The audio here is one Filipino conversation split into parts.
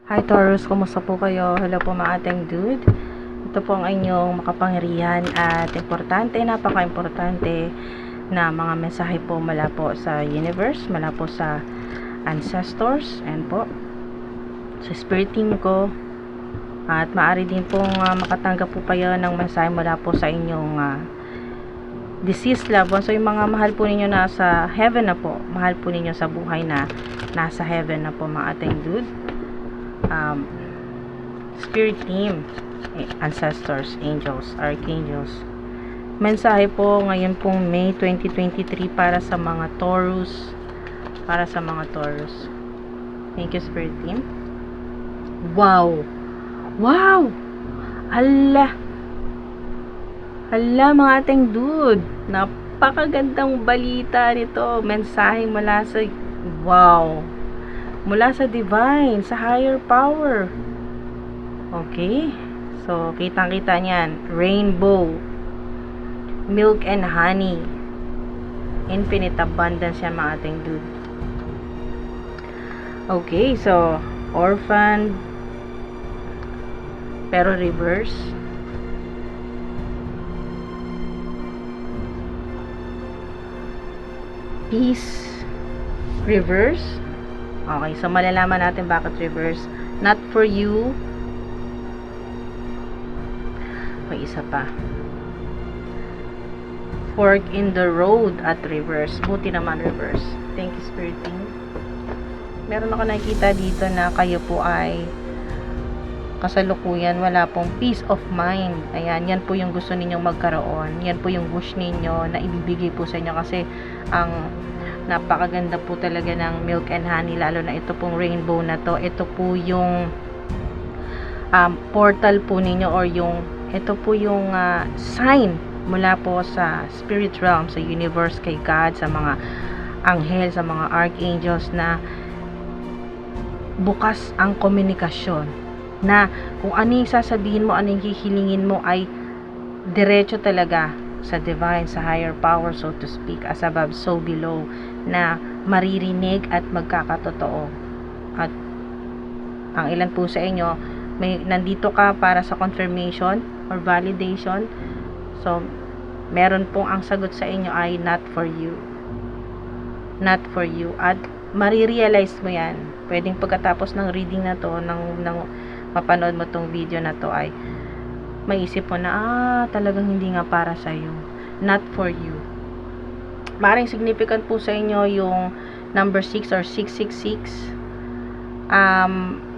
Hi Taurus, kumusta po kayo? Hello po mga ating dude. Ito po ang inyong makapangyarihan at importante, napaka-importante na mga mensahe po mula po sa universe, mula po sa ancestors, and po sa spirit team ko. At maaari din pong makatanggap po kayo ng mensahe mula po sa inyong deceased loved ones. So yung mga mahal po ninyo na sa heaven na po, mahal po ninyo sa buhay na nasa heaven na po mga ating dude. Spirit team, ancestors, angels, archangels. Mensahe po ngayon pong May 2023 para sa mga Taurus, Thank you, Spirit team. Wow! Hala mga ating dude, napakagandang balita nito. Mensahe mula sa mula sa divine, sa higher power. Okay, so kitang-kita niyan, rainbow, milk and honey, infinite abundance yan mga ating dude. Okay, so orphan pero reverse, peace reverse. Okay, so malalaman natin bakit reverse. Not for you. May isa pa, fork in the road at reverse. Buti naman reverse. Thank you, Spirit team. Meron ako nakikita dito na kayo po ay kasalukuyan wala pong peace of mind. Ayan, yan po yung gusto ninyong magkaroon. Yan po yung wish ninyo na ibibigay po sa inyo, kasi ang napakaganda po talaga ng milk and honey, lalo na ito pong rainbow na to. Ito po yung portal po ninyo, or yung ito po yung sign mula po sa spirit realm, sa universe, kay God, sa mga anghel, sa mga archangels, na bukas ang komunikasyon, na kung ano yung sasabihin mo, ano yung hihilingin mo, ay diretso talaga sa divine, sa higher power, so to speak, as above, so below, na maririnig at magkakatotoo. At ang ilan po sa inyo, nandito ka para sa confirmation or validation. So, meron pong ang sagot sa inyo ay not for you. Not for you. At marirealize mo yan. Pwedeng pagkatapos ng reading na to, ng mapanood mo tong video na to, ay maisip mo na, talagang hindi nga para sa'yo. Not for you. Maring significant po sa inyo yung number 6 or 666.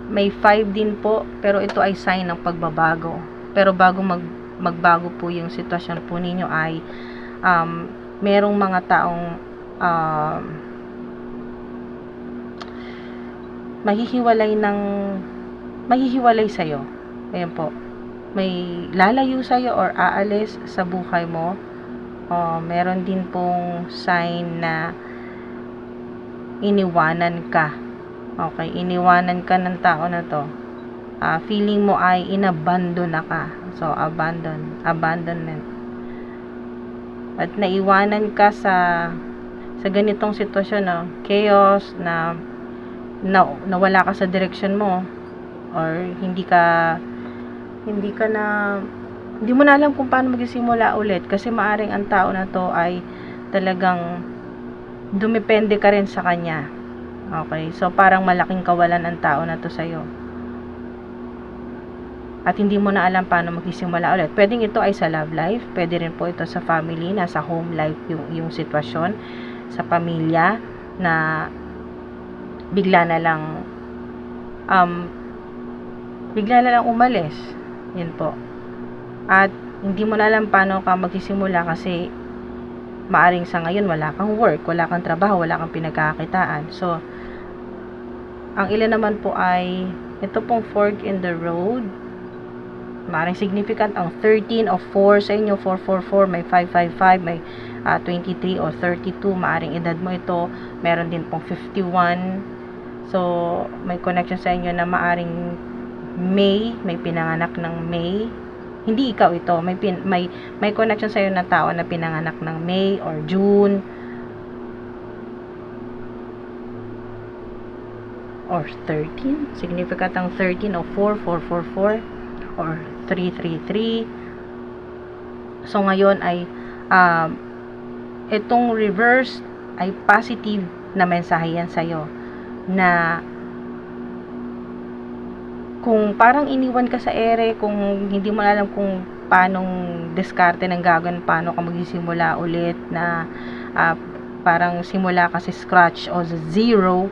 May 5 din po, pero ito ay sign ng pagbabago. Pero bago magbago po yung sitwasyon po ninyo, ay merong mga taong mahihiwalay sa'yo. Ayan po, may lalayo sa'yo or aalis sa buhay mo. Meron din pong sign na iniwanan ka. Okay, iniwanan ka ng tao na to. Feeling mo ay inabandon na ka. So, abandonment. At naiwanan ka sa ganitong sitwasyon, no? Chaos, na nawala ka sa direction mo, or hindi mo na alam kung paano magsisimula ulit, kasi maaring ang tao na to ay talagang dumepende ka rin sa kanya. Okay, so parang malaking kawalan ang tao na to sa'yo. At hindi mo na alam paano magsisimula ulit. Pwedeng ito ay sa love life, pwede rin po ito sa family, nasa home life yung sitwasyon, sa pamilya, na bigla na lang umalis. Yun po. At hindi mo na alam paano ka magsisimula, kasi maaring sa ngayon wala kang work, wala kang trabaho, wala kang pinagkakakitaan. So, ang ilan naman po ay ito pong fork in the road. Maaring significant ang 13 of 4 sa inyo, 444, may 555, may 23 or 32, maaring edad mo ito. Meron din pong 51. So, may connection sa inyo na maaring May, may pinanganak ng May. Hindi ikaw ito, may connection sa iyo na tao na pinanganak ng May or June. or 13, significant ang 13 o 4444 or 333. So ngayon ay itong reverse ay positive na mensahe yan sa'yo, na kung parang iniwan ka sa ere, kung hindi mo alam kung paanong diskarte ng gagawin, paano ka magsisimula ulit, na parang simula kasi scratch o zero.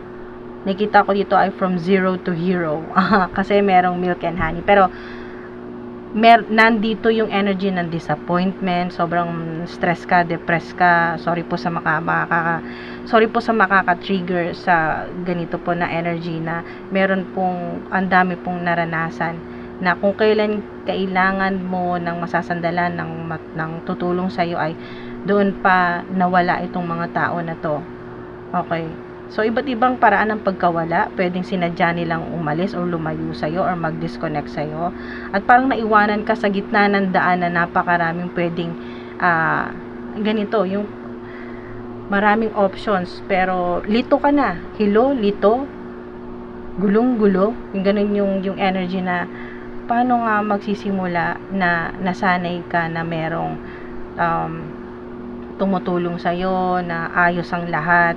Nakita ko dito ay from zero to hero kasi merong milk and honey, pero nandito yung energy ng disappointment, sobrang stress ka, depressed ka. Sorry po sa makaka-trigger sa ganito po na energy, na meron pong ang dami pong naranasan, na kung kailan kailangan mo ng masasandalan ng tutulong sa iyo ay doon pa nawala itong mga tao na to. Okay. So, iba't ibang paraan ng pagkawala. Pwedeng sinadya nilang umalis o lumayo sa'yo or mag-disconnect sa'yo. At parang naiwanan ka sa gitna ng daan na napakaraming pwedeng ganito, yung maraming options. Pero, lito ka na. Hilo, lito, gulong-gulo. Yung ganun yung energy na paano nga magsisimula na nasanay ka na merong tumutulong sa'yo, na ayos ang lahat.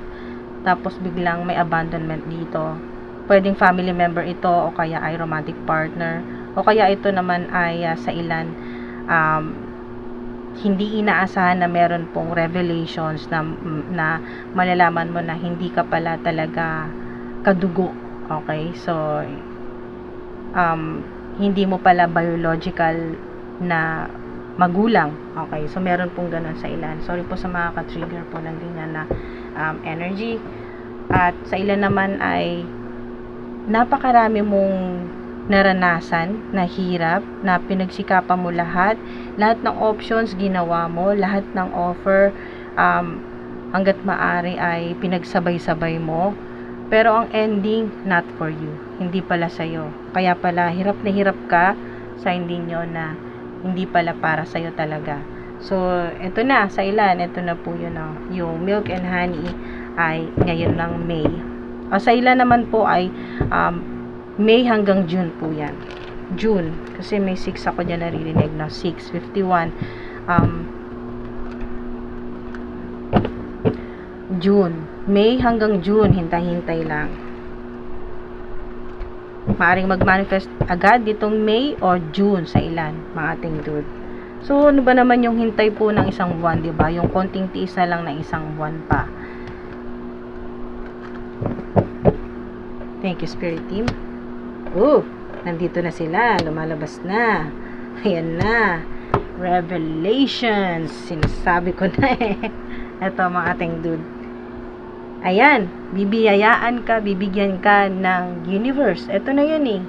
Tapos biglang may abandonment dito. Pwedeng family member ito, o kaya ay romantic partner, o kaya ito naman ay sa ilan hindi inaasahan na meron pong revelations na malalaman mo na hindi ka pala talaga kadugo. Okay? So hindi mo pala biological na magulang. Okay? So meron pong ganun sa ilan. Sorry po sa mga ka-trigger po ng ganyan na energy. At sa ilan naman ay napakarami mong naranasan na hirap, na pinagsikapan mo lahat ng options ginawa mo, lahat ng offer hanggat maaari ay pinagsabay-sabay mo, pero ang ending not for you, hindi pala sa'yo. Kaya pala hirap na hirap ka sa hindi nyo, na hindi pala para sa'yo talaga. So, ito na, sa ilan, ito na po yun, yung milk and honey ay ngayon ng May. O, sa ilan naman po ay May hanggang June po yan. June, kasi may 6 ako dyan naririnig na 6:51. June, May hanggang June, hintay-hintay lang. Maaring mag-manifest agad ditong May or June sa ilan, mga ating dude. So, ano ba naman yung hintay po ng isang buwan, diba? Yung konting tiis na lang ng isang buwan pa. Thank you, Spirit Team. Nandito na sila. Lumalabas na. Ayan na. Revelations. Sinasabi ko na eh. Ito, mga ating dude. Ayan. Bibiyayaan ka, bibigyan ka ng universe. Ito na yun eh.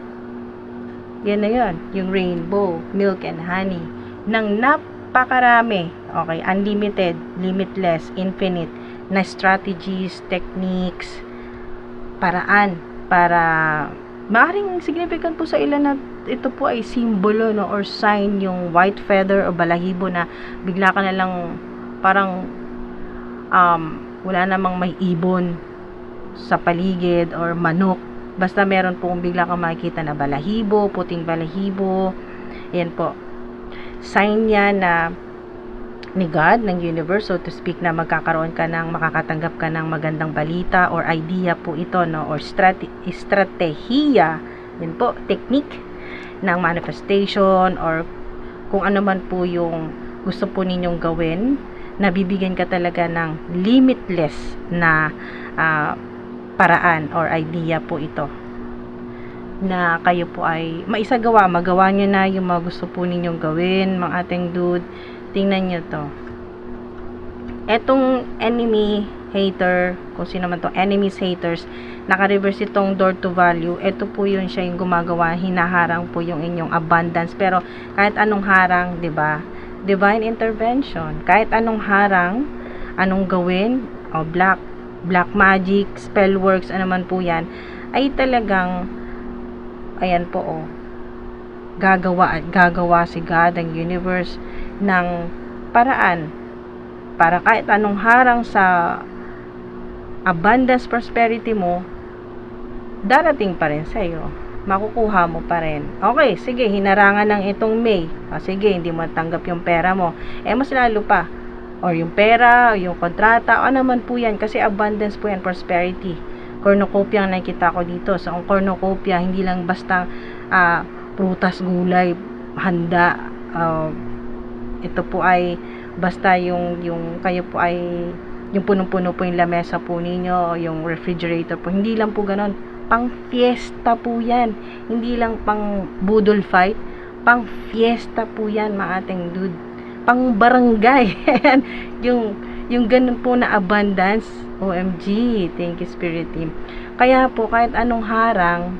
Yan na yun. Yung rainbow, milk and honey. Ng napakarami, okay, unlimited, limitless, infinite na strategies, techniques, paraan para maaaring significant po sa ilan na ito po ay simbolo, no, or sign, yung white feather o balahibo, na bigla ka na lang parang wala namang may ibon sa paligid or manok, basta meron pong bigla kang makikita na balahibo, puting balahibo. Yan po, sign niya na ni God, ng universe, so to speak, na magkakaroon ka ng, makakatanggap ka ng magandang balita or idea po ito, no, or estratehiya, yun po, technique ng manifestation, or kung ano man po yung gusto po ninyong gawin, na bibigyan ka talaga ng limitless na paraan or idea po ito, na kayo po ay maisagawa, magawa nyo na yung mga gusto po ninyong gawin, mga ating dude. Tingnan nyo to. Etong enemy, hater, kung sino man to, enemies, haters, naka-reverse itong door to value. Ito po yun, siya yung gumagawa, hinaharang po yung inyong abundance. Pero kahit anong harang, 'di ba? Divine intervention. Kahit anong harang, anong gawin, o black magic, spell works, ano man po 'yan, ay talagang ayan po, gagawa si God, ang universe, ng paraan para kahit anong harang sa abundance, prosperity mo, darating pa rin sa'yo. Makukuha mo pa rin. Okay, sige, hinarangan ng itong May. Sige, hindi mo tanggap yung pera mo. Mas lalo pa. Or yung pera, o yung kontrata, o naman po yan. Kasi abundance po yan, prosperity. Cornucopia ang nakikita ko dito. So, ang cornucopia, hindi lang basta prutas, gulay, handa. Ito po ay basta yung kayo po ay yung punong-puno po yung lamesa po ninyo, yung refrigerator po. Hindi lang po ganon. Pang fiesta po yan. Hindi lang pang budol fight. Pang fiesta po yan, mga ating dude. Pang barangay. yung ganun po na abundance. OMG. Thank you, Spirit Team. Kaya po, kahit anong harang,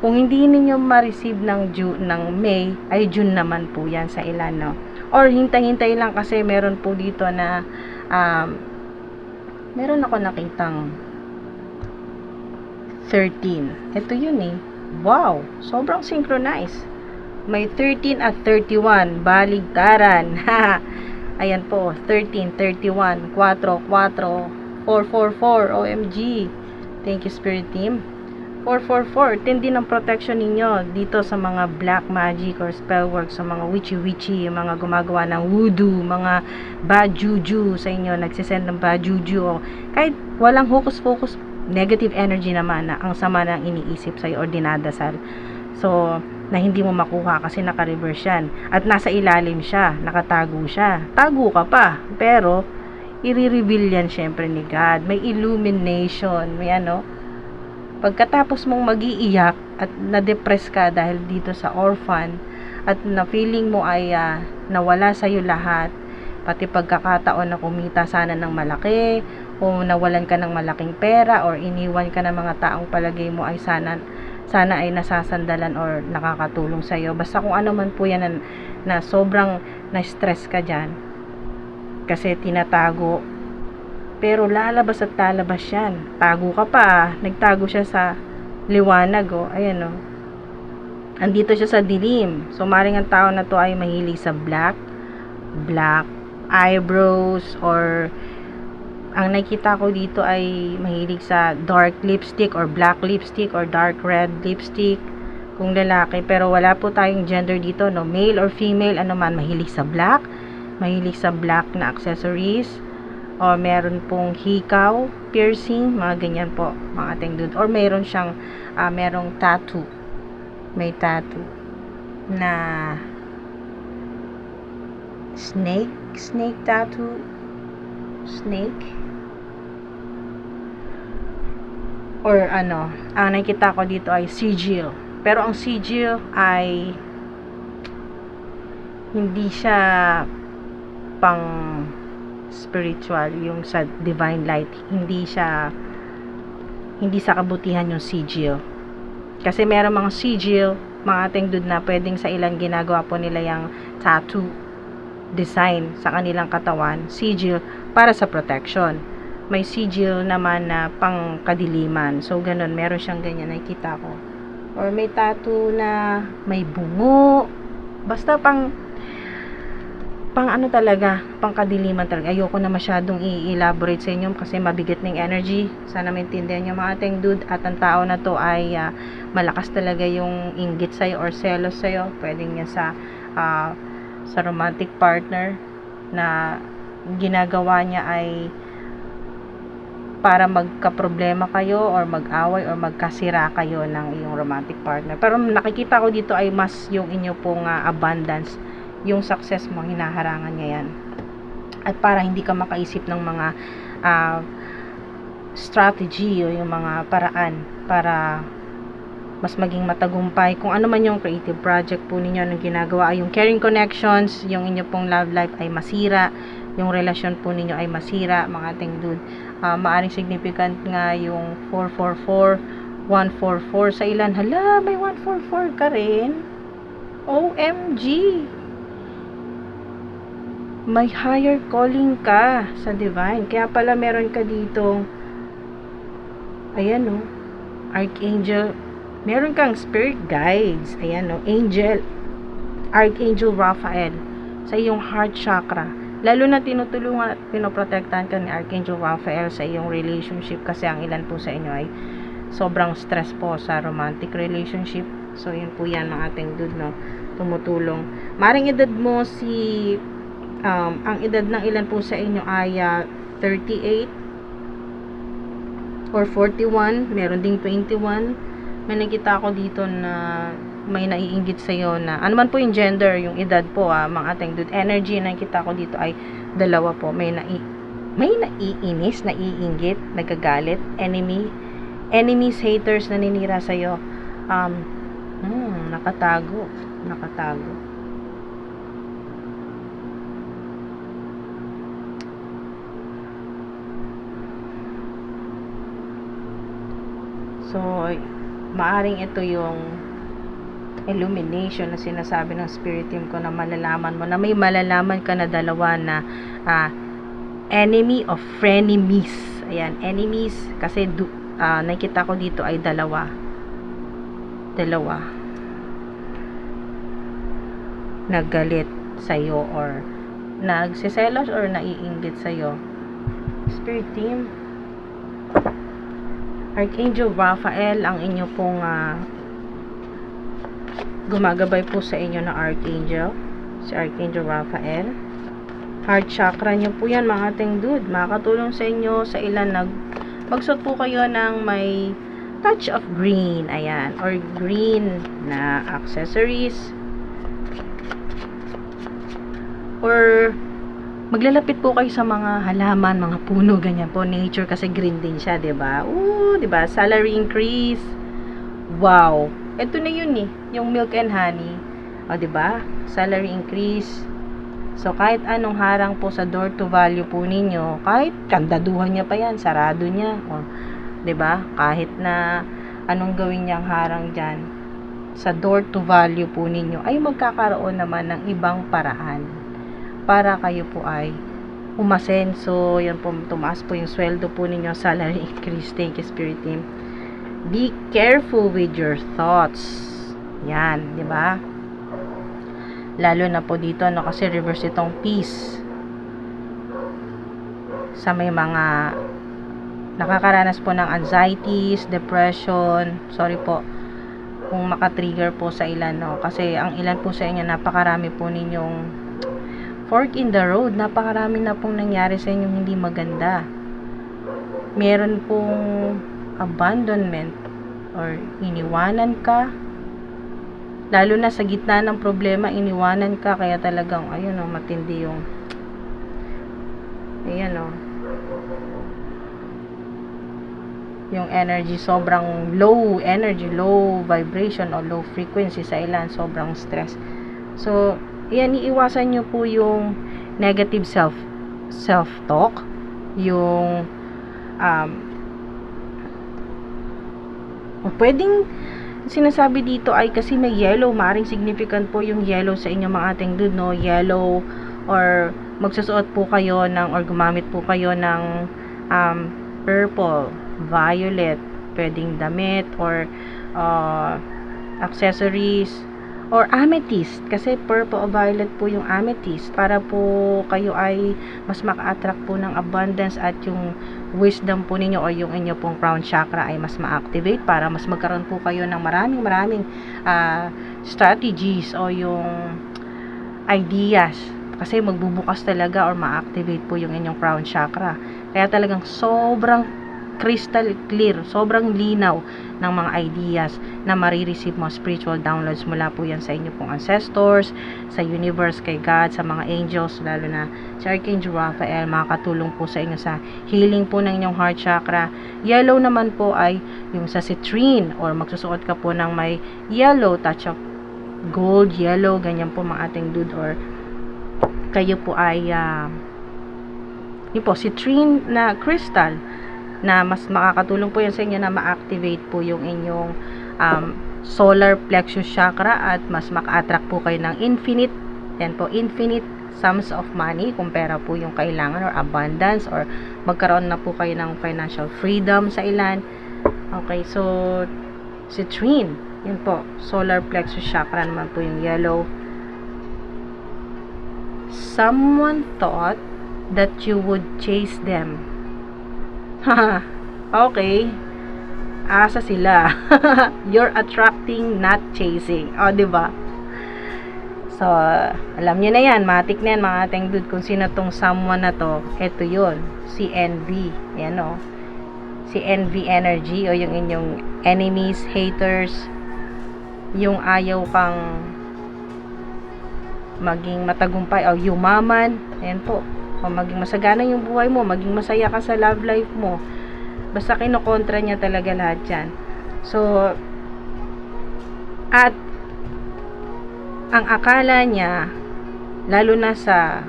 kung hindi ninyo ma-receive ng May, ay June naman po yan sa ilan, no? Or hintay-hintay lang kasi meron po dito na meron ako nakitang 13. Ito yun eh. Wow! Sobrang synchronized. May 13 at 31. Baligtaran. Ayan po. 13, 31, 4, 4, 444. OMG. Thank you, Spirit Team. 444. Tindi ng protection ninyo dito sa mga black magic or spell work, sa mga witchy-witchy, mga gumagawa ng voodoo, mga bad juju sa inyo, nagsisend ng bad juju. O kahit walang hocus-pocus, negative energy naman na ang sama ng iniisip sa'yo or dinadasal. So, na hindi mo makuha kasi naka-reverse yan. At nasa ilalim siya, nakatago siya. Tago ka pa, pero i-reveal yan syempre ni God. May illumination, may pagkatapos mong mag-iiyak at na-depress ka dahil dito sa orphan at na feeling mo ay nawala sa'yo lahat, pati pagkakataon na kumita sana ng malaki o nawalan ka ng malaking pera or iniwan ka ng mga taong palagay mo ay sana ay nasasandalan or nakakatulong sa'yo. Basta kung ano man po yan na sobrang na-stress ka dyan kasi tinatago, pero lalabas at lalabas yan. Tago ka pa. Nagtago siya sa liwanag. Ayan o. Andito siya sa dilim. So, maring ang tao na to ay mahilig sa black eyebrows, or ang nakita ko dito ay mahilig sa dark lipstick or black lipstick or dark red lipstick kung lalaki. Pero wala po tayong gender dito, no? Male or female, ano man, mahilig sa black na accessories, or meron pong hikaw, piercing, mga ganyan po, mga ating dude. Or meron siyang merong tattoo. May tattoo na snake tattoo. Snake. Or ang nakita ko dito ay sigil. Pero ang sigil ay hindi siya pang spiritual, yung sa divine light, hindi sa kabutihan yung sigil. Kasi meron mga sigil, mga ating dude, na pwedeng sa ilan ginagawa po nila yung tattoo design sa kanilang katawan, sigil para sa protection. May sigil naman na pang kadiliman. So ganun, meron siyang ganyan, nakikita ko. Or may tattoo na may bungo. Basta pang talaga, pang kadiliman talaga. Ayoko na masyadong i-elaborate sa inyo kasi mabigat ng energy. Sana maintindihan nyo, mga ating dude. At ang tao na to ay malakas talaga yung inggit sa'yo or selos sa'yo. Pwedeng yan sa romantic partner na ginagawa niya ay para magka-problema kayo or mag-away or magkasira kayo ng iyong romantic partner. Pero nakikita ko dito ay mas yung inyo pong abundance, yung success mo, hinaharangan niya yan. At para hindi ka makaisip ng mga strategy o yung mga paraan para mas maging matagumpay. Kung ano man yung creative project po ninyo nung ginagawa, ay yung caring connections, yung inyo pong love life ay masira, yung relasyon po ninyo ay masira, mga ating dude. Maaring significant nga yung 444, 144 sa ilan. Hala, may 144 ka rin? OMG! May higher calling ka sa divine. Kaya pala meron ka dito, ayan Archangel, meron kang spirit guides, ayan Angel, Archangel Raphael sa iyong heart chakra. Lalo na tinutulungan at pinoprotektahan ka ni Archangel Raphael sa iyong relationship, kasi ang ilan po sa inyo ay sobrang stress po sa romantic relationship. So, yun po yan mga ating dude, no? Tumutulong. Maring edad mo si, ang edad ng ilan po sa inyo ay 38 or 41, meron ding 21. May nakita ako dito na may naiinggit sa'yo na, ano man po yung gender, yung edad po, mga ating dude. Energy na nakita ko dito ay dalawa po. May naiinis, naiinggit, nagagalit, enemies, haters na ninira sa'yo. Nakatago. So, maaring ito yung illumination na sinasabi ng spirit team ko na malalaman mo, na may malalaman ka na dalawa na enemy of frenemies. Ayan, enemies, kasi nakita ko dito ay dalawa naggalit sa'yo or nagsiselos or naiinggit sa'yo. Spirit team, Archangel Raphael ang inyo pong gumagabay po sa inyo na Archangel, si Archangel Raphael. Heart chakra nyo po yan mga ating dude. Makakatulong sa inyo sa ilan magsuot po kayo ng may touch of green, ayan, or green na accessories, or maglalapit po kayo sa mga halaman, mga puno, ganyan po, nature, kasi green din siya, 'di ba? 'Di ba? Salary increase. Wow. Ito na 'yun yung milk and honey. 'Di ba? Salary increase. So kahit anong harang po sa door to value po ninyo, kahit kandaduhan niya pa 'yan, sarado niya, 'di ba? Kahit na anong gawin niyang harang diyan, sa door to value po ninyo ay magkakaroon naman ng ibang paraan para kayo po ay umasenso. Yan po, tumaas po yung sweldo po ninyo, salary increase. Thank you, Spirit Team. Be careful with your thoughts. Yan, di ba? Lalo na po dito, kasi reverse itong peace. Sa may mga nakakaranas po ng anxieties, depression, sorry po kung makatrigger po sa ilan, kasi ang ilan po sa inyo, napakarami po ninyong fork in the road, napakarami na pong nangyari sa inyong hindi maganda. Meron pong abandonment or iniwanan ka, lalo na sa gitna ng problema, iniwanan ka, kaya talagang matindi yung yung energy, sobrang low energy, low vibration o low frequency sa ilan, sobrang stress. So yan, iiwasan nyo po yung negative self-talk, yung pwedeng sinasabi dito ay kasi may yellow, maaaring significant po yung yellow sa inyo mga ating dude, yellow, or magsusuot po kayo or gumamit po kayo ng purple, violet, pwedeng damit or accessories, or amethyst, kasi purple o violet po yung amethyst, para po kayo ay mas maka-attract po ng abundance, at yung wisdom po ninyo o yung inyo pong crown chakra ay mas ma-activate, para mas magkaroon po kayo ng maraming strategies o yung ideas, kasi magbubukas talaga or ma-activate po yung inyong crown chakra. Kaya talagang sobrang crystal clear, sobrang linaw ng mga ideas na marireceive mo, spiritual downloads mula po yan sa inyo pong ancestors, sa universe, kay God, sa mga angels, lalo na si Archangel Raphael, makakatulong po sa inyo sa healing po ng inyong heart chakra. Yellow naman po ay yung sa citrine, or magsusuot ka po ng may yellow, touch of gold, yellow, ganyan po mga ating dude, or kayo po ay yun po, citrine na crystal, na mas makakatulong po yan sa inyo na ma-activate po yung inyong solar plexus chakra, at mas maka-attract po kayo ng infinite, yan po, infinite sums of money, kung pera po yung kailangan, or abundance, or magkaroon na po kayo ng financial freedom sa ilan. Okay, so citrine, yun po, solar plexus chakra naman po yung yellow. Someone thought that you would chase them. Okay. asa sila. You're attracting, not chasing. O, diba? So, alam niyo na yan, matik na yan mga ating dude, kung sino tong someone na to. Ito yun, si envy. Yan o. Si envy energy o yung inyong enemies, haters, yung ayaw kang maging matagumpay o yumaman. Ayan po. O maging masagana yung buhay mo, maging masaya ka sa love life mo. Basta kinokontra niya talaga lahat yan. So, at ang akala niya, lalo na sa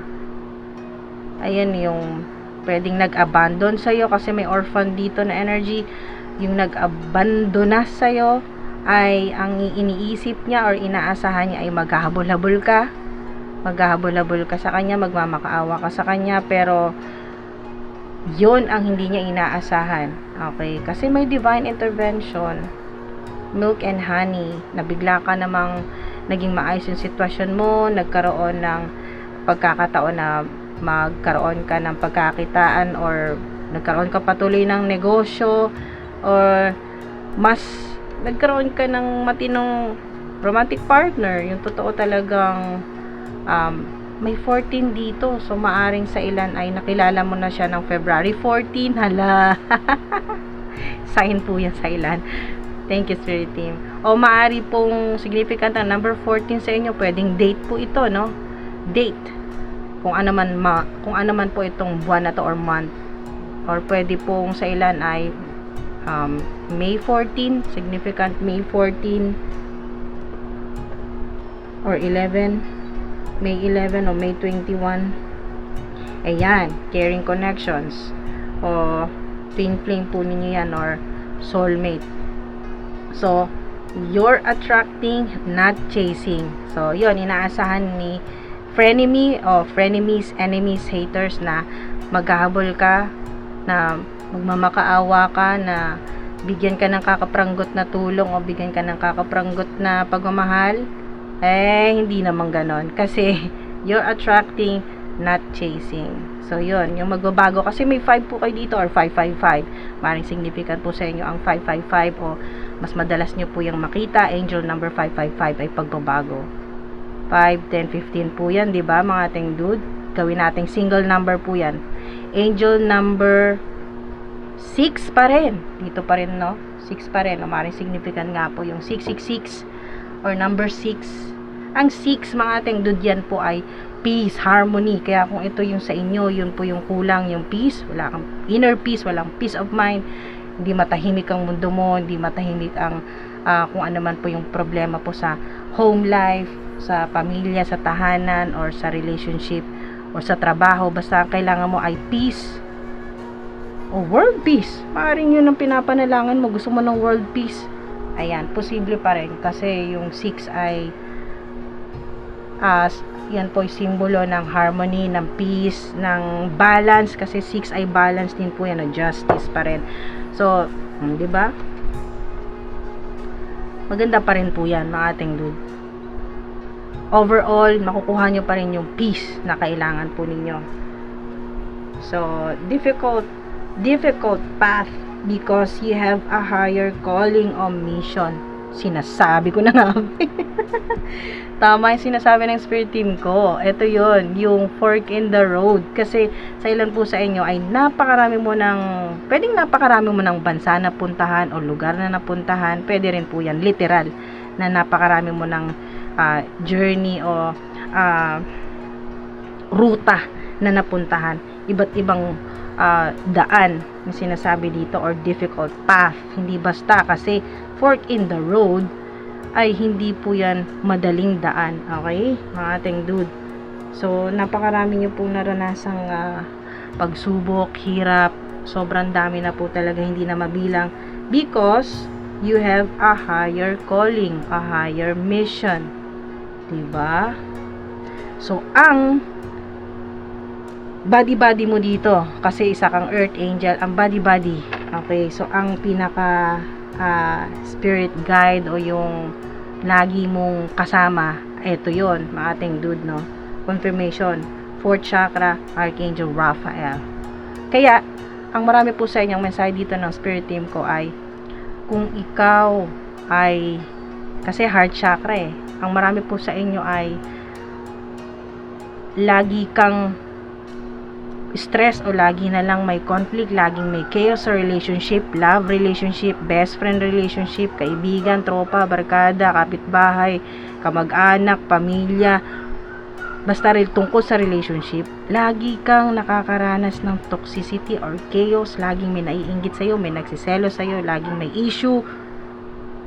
ayan yung pwedeng nag-abandon sa'yo kasi may orphan dito na energy, yung nag-abandona sa'yo ay ang iniisip niya or inaasahan niya ay maghahabol-habol ka sa kanya, magmamakaawa ka sa kanya, pero yun ang hindi niya inaasahan. Okay, kasi may divine intervention, milk and honey, na bigla ka namang naging maayos yung sitwasyon mo, nagkaroon ng pagkakataon na magkaroon ka ng pagkakitaan or nagkaroon ka patuloy ng negosyo or mas nagkaroon ka ng matinong romantic partner, yung totoo talagang may 14 dito, so maaring sa ilan ay nakilala mo na siya ng February 14, hala. Sign po yan sa ilan. Thank you, Spirit Team. O maari pong significant ang number 14 sa inyo, pwedeng date po ito, no? Date. Kung ano man po itong buwan na to or month. Or pwede pong sa ilan ay May 14, significant May 14 or 11, May 11 o May 21. Ayan, caring connections. O twin flame po ninyo yan or soulmate. So, you're attracting, not chasing. So, yun, inaasahan ni frenemy o frenemies, enemies, haters na maghahabol ka, na magmamakaawa ka, na bigyan ka ng kakapranggot na tulong o bigyan ka ng kakapranggot na pagmamahal. Hindi naman ganon. Kasi, you're attracting, not chasing. So, yun, yung magbabago. Kasi may 5 po kayo dito or 555. Maring significant po sa inyo ang 555 o mas madalas nyo po yung makita. Angel number 555 ay pagbabago. 5, 10, 15 po yan, diba mga ating dude? Gawin nating single number po yan. Angel number 6 pa rin. Dito pa rin, no? 6 pa rin. Maring significant nga po yung 666 or number 6. Ang 6, mga ating dude, yan po ay peace, harmony. Kaya kung ito yung sa inyo, yun po yung kulang, yung peace. Wala kang inner peace, walang peace of mind. Hindi matahimik ang mundo mo, hindi matahimik ang kung ano man po yung problema po sa home life, sa pamilya, sa tahanan, or sa relationship, or sa trabaho. Basta ang kailangan mo ay peace o world peace. Maaaring yun ang pinapanalangan mo. Gusto mo ng world peace. Ayan, posible pa rin. Kasi yung 6 ay yan po ay simbolo ng harmony, ng peace, ng balance. Kasi 6 ay balance din po yan, ng justice pa rin. So, di ba? Maganda pa rin po yan, mga ating dude. Overall, makukuha nyo pa rin yung peace na kailangan po ninyo. So, difficult path because you have a higher calling or mission. Sinasabi ko na nga. Tama yung sinasabi ng spirit team ko. Ito yon, yung fork in the road. Kasi sa ilan po sa inyo ay napakarami mo ng bansa na puntahan o lugar na napuntahan. Pwede rin po yan, literal, na napakarami mo ng journey o ruta na napuntahan. Iba't ibang daan na sinasabi dito or difficult path. Hindi basta, kasi fork in the road ay hindi po yan madaling daan. Okay? Mga ating dude. So, napakarami nyo pong naranasang pagsubok, hirap. Sobrang dami na po talaga, hindi na mabilang. Because you have a higher calling, a higher mission. Diba? So, ang body mo dito, kasi isa kang earth angel, ang body. Okay? So, ang pinaka spirit guide o yung lagi mong kasama, eto yon, mga ating dude, no? Confirmation, 4th chakra, Archangel Raphael. Kaya ang marami po sa inyong mensahe dito ng spirit team ko ay kung ikaw ay, kasi heart chakra ang marami po sa inyo ay lagi kang stress o lagi na lang may conflict, laging may chaos sa relationship, love relationship, best friend relationship, kaibigan, tropa, barkada, kapitbahay, kamag-anak, pamilya, basta rin tungkol sa relationship, lagi kang nakakaranas ng toxicity or chaos, laging may naiinggit sa'yo, may nagsiselo sa'yo, laging may issue.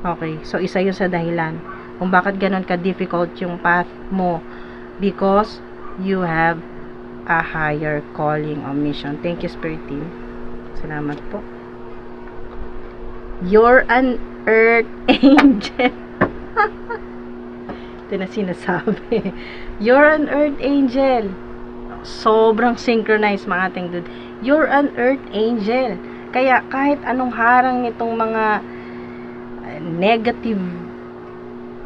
Okay, so isa yun sa dahilan kung bakit ganon ka-difficult yung path mo, because you have a higher calling or mission. Thank you, Spirit Team. Salamat po. You're an earth angel. Ito na sinasabi. You're an earth angel. Sobrang synchronized mga ating dude. You're an earth angel. Kaya kahit anong harang nitong mga negative,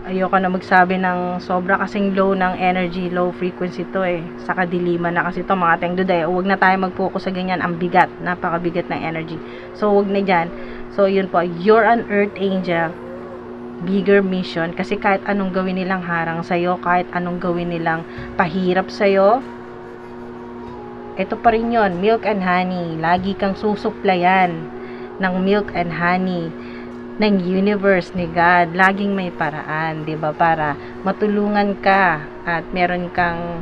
ayoko na magsabi ng sobra kasing low ng energy, low frequency to sa kadiliman na kasi to mga ating dude huwag na tayo mag-focus sa ganyan, ang bigat, napakabigat ng energy, so huwag na dyan. So yun po, you're an earth angel, bigger mission, kasi kahit anong gawin nilang harang sa'yo, kahit anong gawin nilang pahirap sa'yo, ito pa rin yun, milk and honey, lagi kang susuplayan ng milk and honey ng universe ni God, laging may paraan, 'di ba, para matulungan ka at meron kang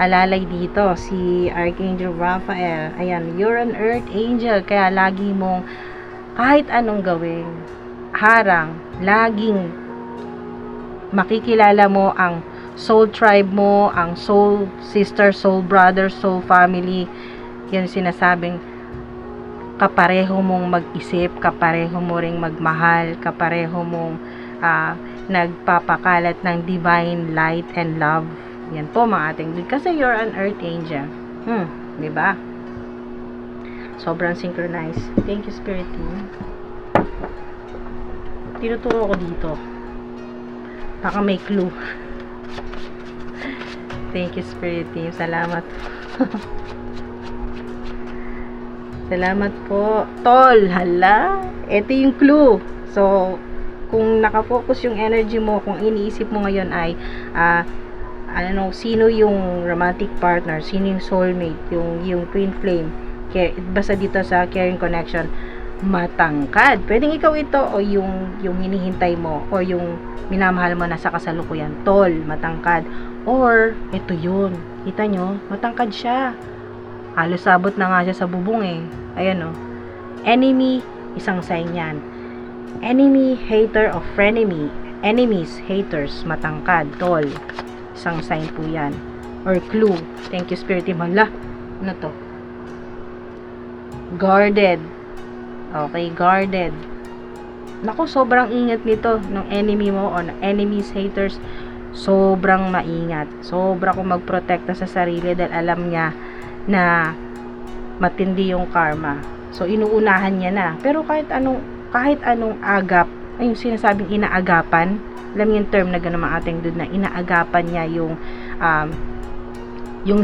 alalay dito, si Archangel Raphael. Ayan, you're an earth angel, kaya lagi mong kahit anong gawin, harang, laging makikilala mo ang soul tribe mo, ang soul sister, soul brother, soul family. Yan sinasabing kapareho mong mag-isip, kapareho mo ring magmahal, kapareho mong nagpapakalat ng divine light and love. Yan po mga ating dude. Kasi you're an earth angel. Diba? Sobrang synchronized. Thank you, Spirit Team. Tinuturo ko dito. Baka may clue. Thank you, Spirit Team. Salamat. Salamat po. Tol, hala. Ito yung clue. So, kung nakafocus yung energy mo, kung iniisip mo ngayon ay, sino yung romantic partner, sino yung soulmate, yung twin flame, basta dito sa caring connection, matangkad. Pwedeng ikaw ito, o yung hinihintay mo, o yung minamahal mo na sa kasalukuyan. Tol, matangkad. Or, ito yun. Kita nyo? Matangkad siya. Halos sabot na nga siya sa bubong Ayan Enemy, isang sign yan. Enemy, hater of frenemy. Enemies, haters, matangkad, tol. Isang sign po yan. Or clue. Thank you, Spirit Team. Hala. Ano to? Guarded. Okay, guarded. Naku, sobrang ingat nito ng enemy mo o ng enemies, haters. Sobrang maingat. Sobra kung magprotekta sa sarili dahil alam niya na matindi yung karma. So, inuunahan niya na. Pero kahit anong agap, ay yung sinasabing inaagapan, alam yung term na gano'n mga ating dude, na inaagapan niya yung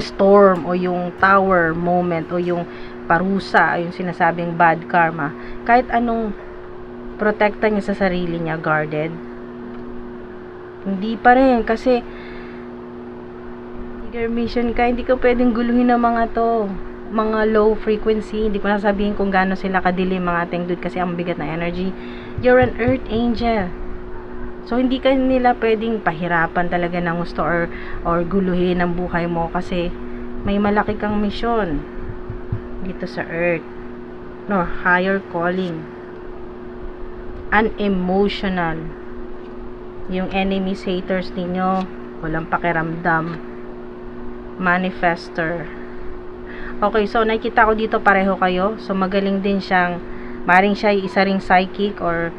storm o yung tower moment o yung parusa, yung sinasabing bad karma. Kahit anong protekta niya sa sarili niya, guarded, hindi pa rin, kasi mission ka, hindi ka pwedeng guluhin ng mga to, mga low frequency. Hindi ko nasabihin kung gaano sila kadilim mga ating dude kasi ang bigat na energy. You're an earth angel, so hindi ka nila pwedeng pahirapan talaga ng gusto or guluhin ang buhay mo, kasi may malaki kang mission dito sa earth, higher calling, unemotional. Yung enemies, haters ninyo, walang pakiramdam, manifester. Okay, so nakita ko dito pareho kayo. So magaling din siyang, maring siya isa ring psychic or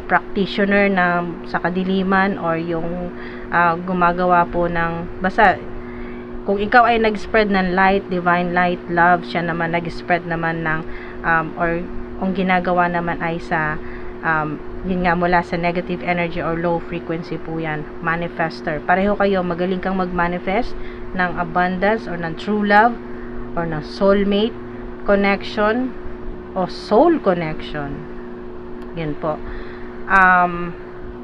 practitioner na sa kadiliman, or yung gumagawa po ng, basta kung ikaw ay nag-spread ng light, divine light, love, siya naman nag-spread naman ng or kung ginagawa naman ay sa yun nga, mula sa negative energy or low frequency po yan, manifester. Pareho kayo, magaling kang mag-manifest ng abundance or ng true love or ng soulmate connection o soul connection. Yan po.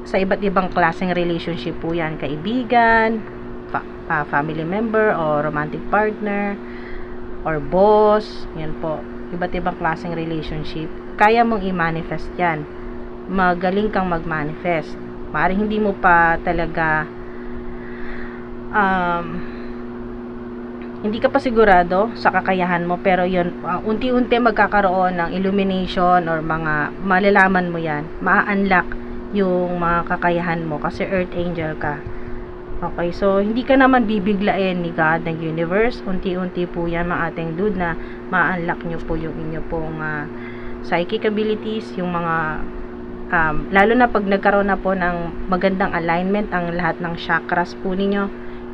Sa iba't ibang klaseng relationship po yan, kaibigan, family member, o romantic partner, or boss, yan po. Iba't ibang klaseng relationship. Kaya mong i-manifest yan. Magaling kang mag-manifest. Maaaring hindi mo pa talaga hindi ka pa sigurado sa kakayahan mo, pero yun, unti-unti magkakaroon ng illumination or mga malalaman mo yan, maa-unlock yung mga kakayahan mo kasi earth angel ka. Okay, so hindi ka naman bibiglain ni God, ng universe. Unti-unti po yan mga ating dude na ma-unlock nyo po yung inyo pong psychic abilities, yung mga lalo na pag nagkaroon na po ng magandang alignment ang lahat ng chakras po ninyo.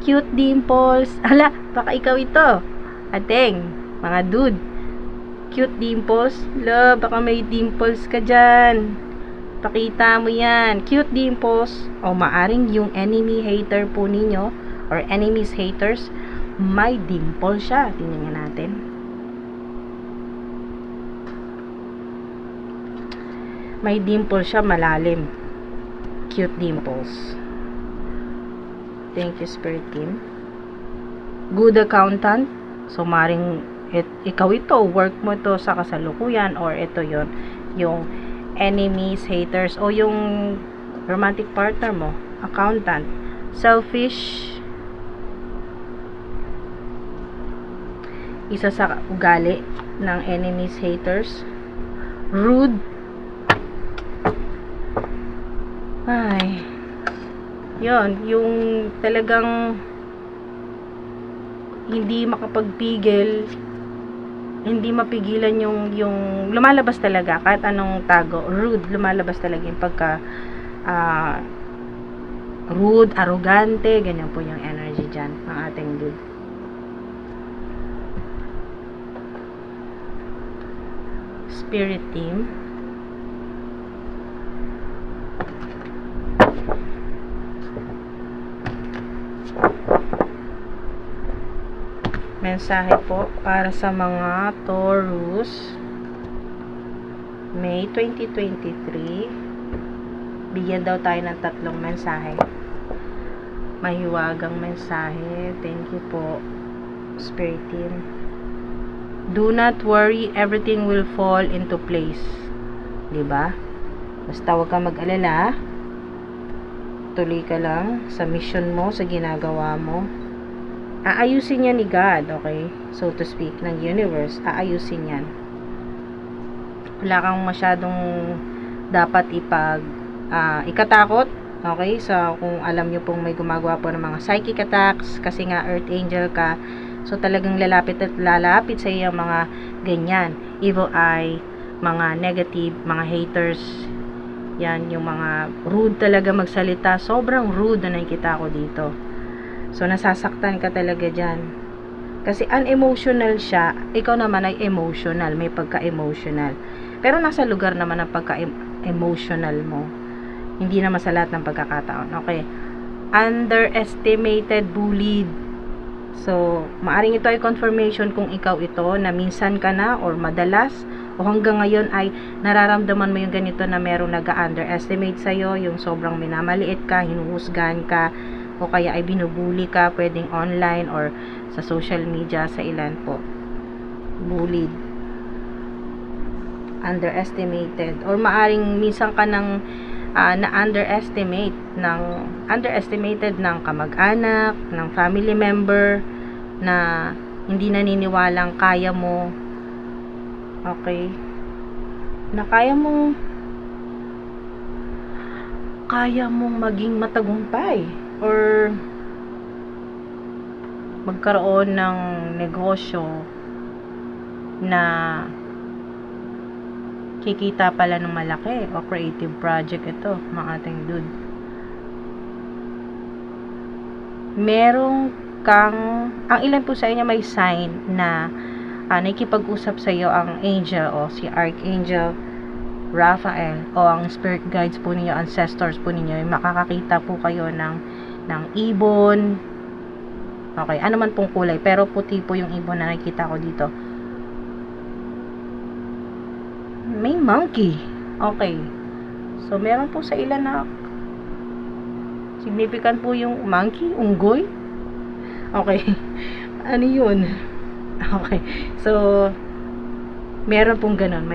Cute dimples. Ala, baka ikaw ito. Ateng, mga dude. Cute dimples. Love, baka may dimples ka dyan. Pakita mo yan. Cute dimples. O maaring yung enemy hater po ninyo or enemies haters, may dimple siya. Tingnan nga natin. May dimple siya, malalim. Cute dimples. Thank you, Spirit Team. Good accountant. So, maring ikaw ito, work mo ito sa kasalukuyan, or ito yon yung enemies, haters, o yung romantic partner mo, accountant. Selfish. Isa sa ugali ng enemies, haters. Rude. Ay, yon, yung talagang hindi makapagpigil, hindi mapigilan yung lumalabas talaga kahit anong tago. Rude, lumalabas talaga yung pagka rude, arrogante, ganyan po yung energy dyan ng ating dude. Spirit Team. Mensahe po para sa mga Taurus, May 2023. Bigyan daw tayo ng 3 mensahe. Mahiwagang mensahe. Thank you po, Spirit Team. Do not worry, everything will fall into place. Diba? Basta huwag kang mag-alala. Tuloy ka lang sa mission mo, sa ginagawa mo. Aayusin yan ni God, okay? So to speak, ng universe. Aayusin yan. Wala kang masyadong dapat ikatakot, okay? So, kung alam nyo pong may gumagawa po ng mga psychic attacks, kasi nga earth angel ka, so talagang lalapit at lalapit sa iyo mga ganyan. Evil eye, mga negative, mga haters. Yan, yung mga rude talaga magsalita. Sobrang rude na nakikita ko dito. So, nasasaktan ka talaga dyan. Kasi unemotional siya. Ikaw naman ay emotional. May pagka-emotional. Pero nasa lugar naman ang pagka-emotional mo. Hindi naman sa lahat ng pagkakataon. Okay. Underestimated, bullied. So, maaring ito ay confirmation kung ikaw ito na minsan ka na or madalas o hanggang ngayon ay nararamdaman mo yung ganito na merong nag-underestimate sa'yo, yung sobrang minamaliit ka, hinuhusgahan ka, o kaya ay binubuli ka, pwedeng online or sa social media, sa ilan po. Bullied. Underestimated. Or maaring minsan ka nang underestimated ng kamag-anak, ng family member, na hindi naniniwalang kaya mo. Okay? Na kaya mong maging matagumpay or magkaroon ng negosyo na kikita pala ng malaki o creative project ito, mga ating dude. Merong ang ilan po sa inyo may sign na nakikipag-usap sa iyo ang angel o si Archangel Raphael o ang spirit guides po ninyo, ancestors po ninyo. Makakakita po kayo ng ibon. Okay, ano man pong kulay, pero puti po yung ibon na nakikita ko dito. May monkey. Okay. So, meron po sa ilan na significant po yung monkey, unggoy. Okay. Ano yun? Okay. So, meron pong ganun.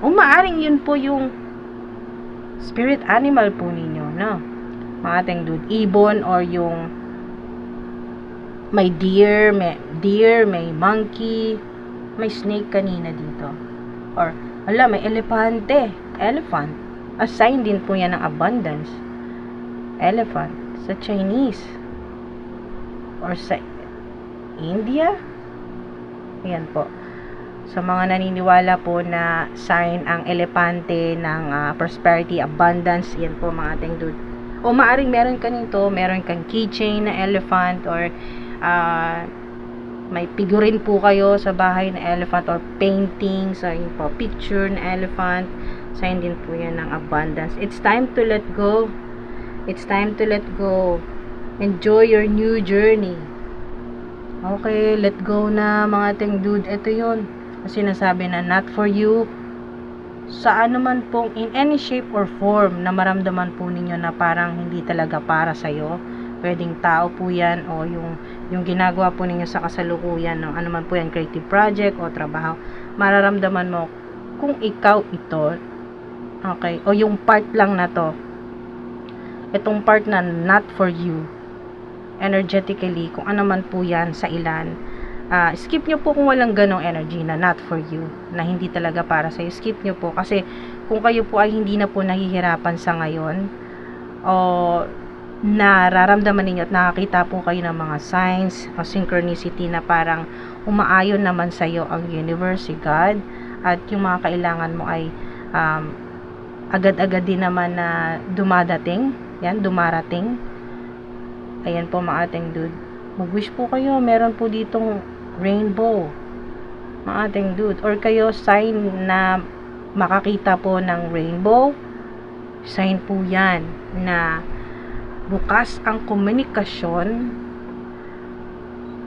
Maaring yun po yung spirit animal po ninyo, no? Mga ating dude. Ibon or yung may deer, may monkey, may snake kanina dito. Or, may elepante. Elephant. A sign din po yan ng abundance. Elephant. Sa Chinese. Or sa India. Ayan po. Sa mga naniniwala po na sign ang elepante ng prosperity, abundance. Yan po mga ating dude. O maaring meron ka nito, meron kang keychain na elephant or may figurine po kayo sa bahay na elephant or painting, so yun po, picture na elephant, sign din po yan ng abundance. It's time to let go. It's time to let go. Enjoy your new journey. Okay, let go na mga ating dude. Ito yun. Kasi sinasabi na not for you. Sa ano man pong, in any shape or form na maramdaman po ninyo na parang hindi talaga para sa'yo. Pwedeng tao po yan o yung ginagawa po ninyo sa kasalukuyan, no? Ano man po yan, creative project o trabaho, mararamdaman mo kung ikaw ito, okay, o yung part lang na to, itong part na not for you, energetically, kung ano man po yan sa ilan, skip nyo po kung walang ganong energy na not for you, na hindi talaga para sa'yo. Skip nyo po, kasi kung kayo po ay hindi na po nahihirapan sa ngayon, o nararamdaman ninyo at nakakita po kayo ng mga signs o synchronicity na parang umaayon naman sa iyo ang universe, si God, at yung mga kailangan mo ay agad-agad din naman na dumarating. Ayan po mga ating dude. Mag-wish po kayo, meron po ditong rainbow, mga ating dude, or kayo sign na makakita po ng rainbow, sign po yan na bukas ang komunikasyon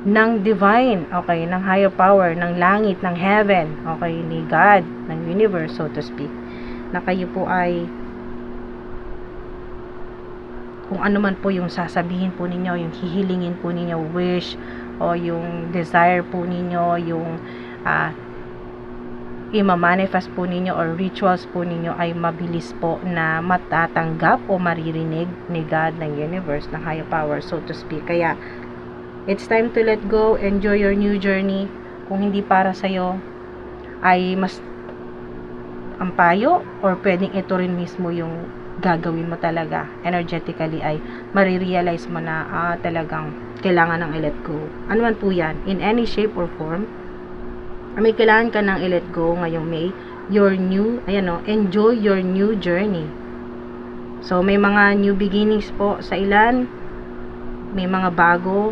ng divine, okay, ng higher power, ng langit, ng heaven, okay, ni God, ng universe, so to speak, na kayo po ay kung ano man po yung sasabihin po ninyo, yung hihilingin po ninyo, wish, o yung desire po ninyo, yung i-manifest po ninyo or rituals po ninyo ay mabilis po na matatanggap o maririnig ni God, ng universe, ng higher power, so to speak. Kaya it's time to let go, enjoy your new journey. Kung hindi para sa'yo, ay mas ang payo, or pwedeng ito rin mismo yung gagawin mo talaga energetically, ay marirealize mo na talagang kailangan ng i-let go. Ano man po yan, in any shape or form, may kailangan ka ng i-let go ngayong May. Enjoy your new journey. So, may mga new beginnings po sa ilan. May mga bago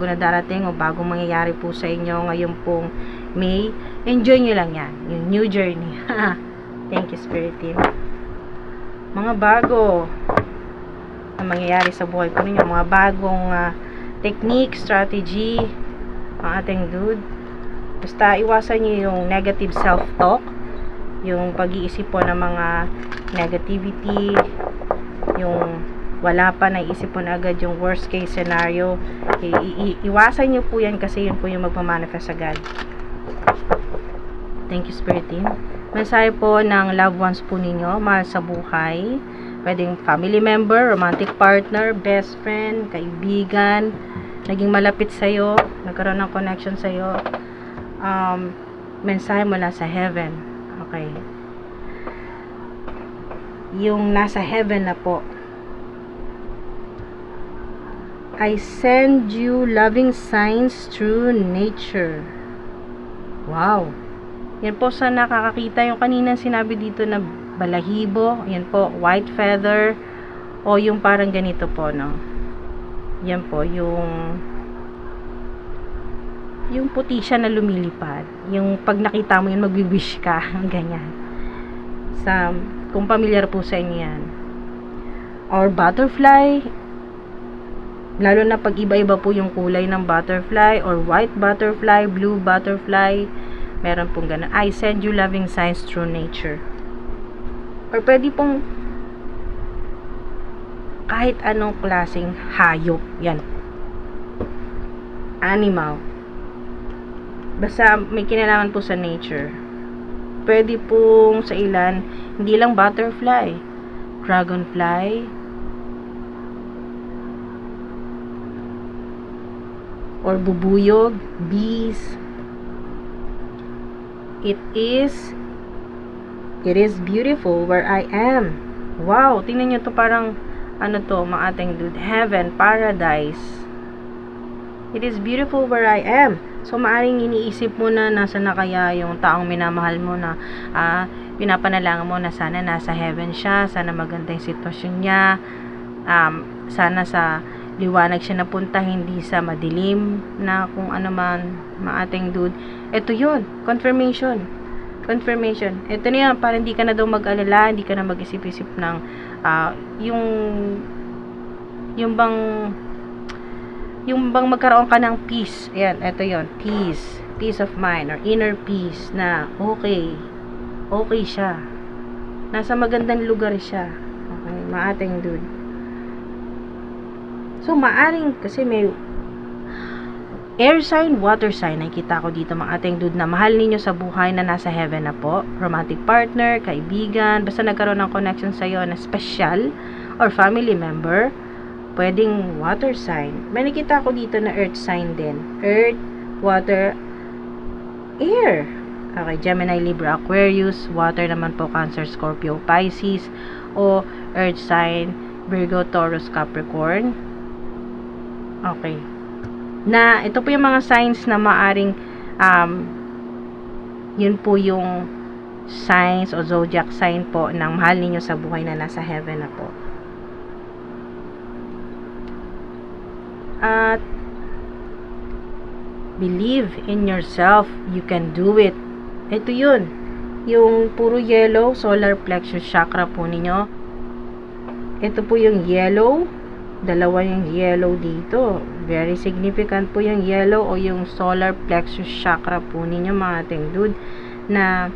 na darating o bagong mangyayari po sa inyo ngayong pong May. Enjoy nyo lang yan, yung new journey. Thank you, Spirit Team. Mga bago na mangyayari sa buhay po ninyo, mga bagong technique, strategy, ang ating dude. Basta iwasan nyo yung negative self-talk, yung pag-iisip po ng mga negativity, yung wala pa, naisip po na agad yung worst case scenario. Iwasan nyo po yan, kasi yun po yung magmamanifest agad. Thank you, Spirit Team. Mensahe po ng loved ones po ninyo, mahal sa buhay, pwedeng family member, romantic partner, best friend, kaibigan, naging malapit sa'yo, nagkaroon ng connection sa'yo. Mensahe mula sa heaven, okay, yung nasa heaven na po, I send you loving signs through nature. Wow, yan po sa nakakakita, yung kanina sinabi dito na balahibo, yan po, white feather, o yung parang ganito po, no, yan po, yung puti siya na lumilipad. Yung pag nakita mo yun, magwi-wish ka. Ganyan. Kung familiar po sa inyo yan. Or butterfly. Lalo na pag iba-iba po yung kulay ng butterfly. Or white butterfly, blue butterfly. Meron pong ganun. I send you loving signs through nature. Or pwede pong kahit anong klaseng hayop. Yan. Animal. Basta may kinalaman po sa nature. Pwede pong sa ilan, hindi lang butterfly, dragonfly, or bubuyog, bees. It is beautiful where I am. Wow, tingnan nyo to, parang ano to, mga ating dude, heaven, paradise. It is beautiful where I am. So maaring iniisip mo na nasa na kaya yung taong minamahal mo na pinapanalangan mo na sana nasa heaven siya, sana maganda yung sitwasyon niya, sana sa liwanag siya napunta, hindi sa madilim na kung ano man, mga ating dude. Ito yun, confirmation. Ito na yan, para hindi ka na daw mag-alala, hindi ka na mag-isip-isip ng yung bang magkaroon ka ng peace. Ayan, ito yon, peace of mind or inner peace, na okay siya, nasa magandang lugar siya. Okay, mga ating dude. So maaring kasi may air sign, water sign, nakikita ko dito mga ating dude, na mahal ninyo sa buhay na nasa heaven na po, romantic partner, kaibigan, basta nagkaroon ng connection sa'yo na special, or family member. Pwedeng water sign. May nakita ko dito na earth sign din. Earth, water, air. Okay, Gemini, Libra, Aquarius. Water naman po, Cancer, Scorpio, Pisces. O earth sign, Virgo, Taurus, Capricorn. Okay. Na, ito po yung mga signs na maaring yun po yung signs o zodiac sign po ng mahal ninyo sa buhay na nasa heaven na po. At believe in yourself, you can do it. Ito yun, yung puro yellow, solar plexus chakra po ninyo. Ito po yung yellow, dalawa yung yellow dito, very significant po yung yellow o yung solar plexus chakra po ninyo, mga ating dude, na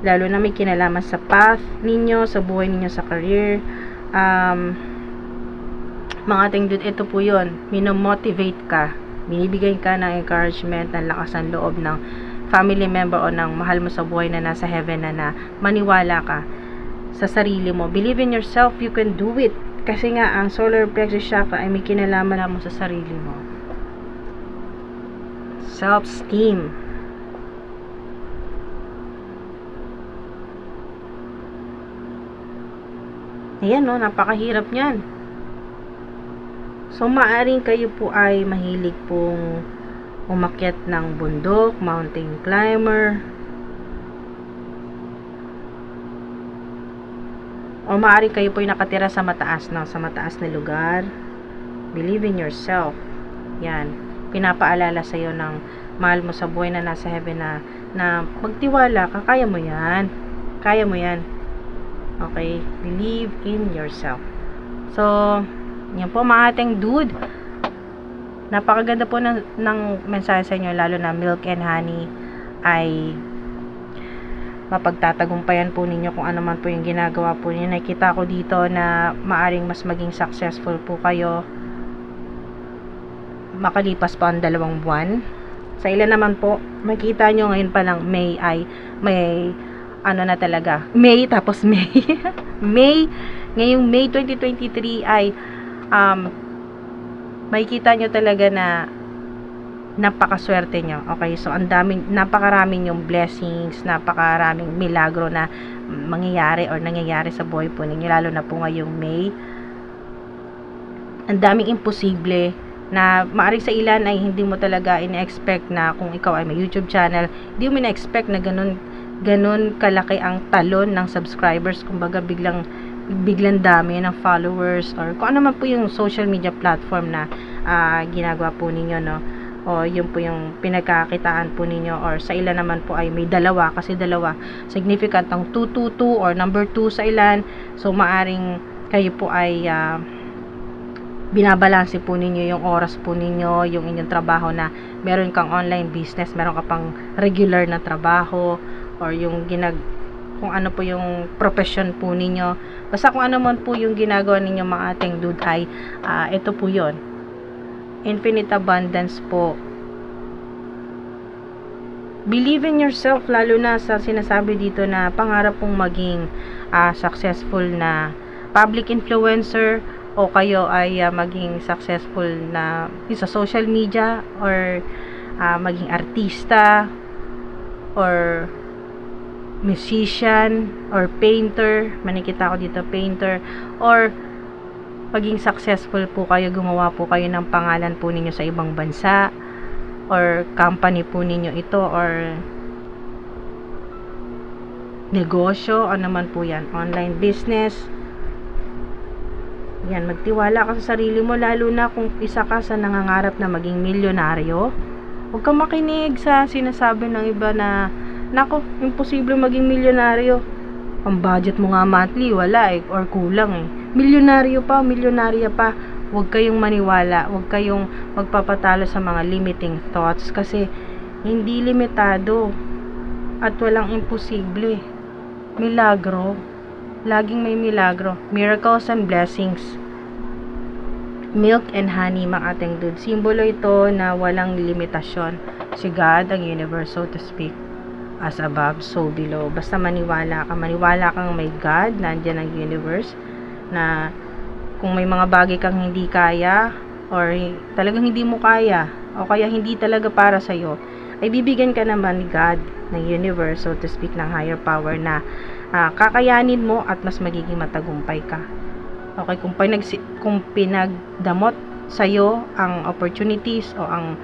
lalo na may kinalaman sa path ninyo, sa buhay ninyo, sa career. Mga ating dude, ito po yun, minomotivate ka, binibigay ka ng encouragement, ng lakas ng loob ng family member o ng mahal mo sa buhay na nasa heaven na maniwala ka sa sarili mo. Believe in yourself, you can do it. Kasi nga, ang solar plexus chakra ay may kinalaman mo sa sarili mo. Self-esteem. Ayan, no, napakahirap niyan. So, maaring kayo po ay mahilig pong umakyat ng bundok, mountain climber, o maaring kayo po ay nakatira sa mataas na lugar. Believe in yourself. Yan, pinapaalala sa iyo ng mahal mo sa buhay na nasa heaven na magtiwala ka, kaya mo yan. Okay, believe in yourself. So, yan po mga ating dude. Napakaganda po ng mensahe sa inyo, lalo na Milk and Honey ay mapagtatagumpayan po ninyo kung ano man po yung ginagawa po ninyo. Nakita ko dito na maaring mas maging successful po kayo makalipas pa ang 2 buwan. Sa ilan naman po, makita nyo ngayon pa lang May ay may ano na talaga, May tapos May ngayong May 2023 ay makikita nyo talaga na napakaswerte nyo. Okay, so napakaraming yung blessings, napakaraming milagro na nangyayari sa buhay po ninyo, lalo na po ngayong May. Ang daming imposible na maaring sa ilan ay hindi mo talaga ina-expect, na kung ikaw ay may YouTube channel, hindi mo ina-expect na ganun kalaki ang talon ng subscribers. Kumbaga biglang dami ng followers, or kung ano man po yung social media platform na ginagawa po ninyo, no, o yun po yung pinagkakitaan po ninyo, or sa ilan naman po ay may dalawa, kasi dalawa significant ng 222 or number 2 sa ilan. So maaring kayo po ay binabalanse po ninyo yung oras po ninyo, yung inyong trabaho, na meron kang online business, meron ka pang regular na trabaho, or yung kung ano po yung profession po ninyo. Basta kung ano man po yung ginagawa ninyo mga ating dude ay ito po yon, infinite abundance po. Believe in yourself, lalo na sa sinasabi dito na pangarap pong maging successful na public influencer, o kayo ay maging successful na sa social media, or maging artista, or musician, or painter, manikita ko dito painter, or maging successful po kayo, gumawa po kayo ng pangalan po ninyo sa ibang bansa, or company po ninyo ito, or negosyo, ano man po yan, online business. Yan, magtiwala ka sa sarili mo, lalo na kung isa ka sa nangangarap na maging milyonaryo. Huwag kang makinig sa sinasabi ng iba na, nako, imposible maging milyonaryo. Ang budget mo nga monthly, wala or kulang Milyonaryo pa, milyonarya pa. Huwag kayong maniwala, huwag kayong magpapatalo sa mga limiting thoughts, kasi hindi limitado at walang imposible. Milagro, laging may milagro, miracles and blessings. Milk and honey, mga ating dude, simbolo ito na walang limitasyon. Si God, ang universe, so to speak, as above, so below. Basta maniwala kang may God, nandyan ang universe, na kung may mga bagay kang hindi kaya, or talagang hindi mo kaya, o kaya hindi talaga para sa'yo, ay bibigyan ka naman ni God, ng universe, so to speak, ng higher power, na kakayanin mo at mas magiging matagumpay ka. Okay, kung pinagdamot sa'yo ang opportunities, o ang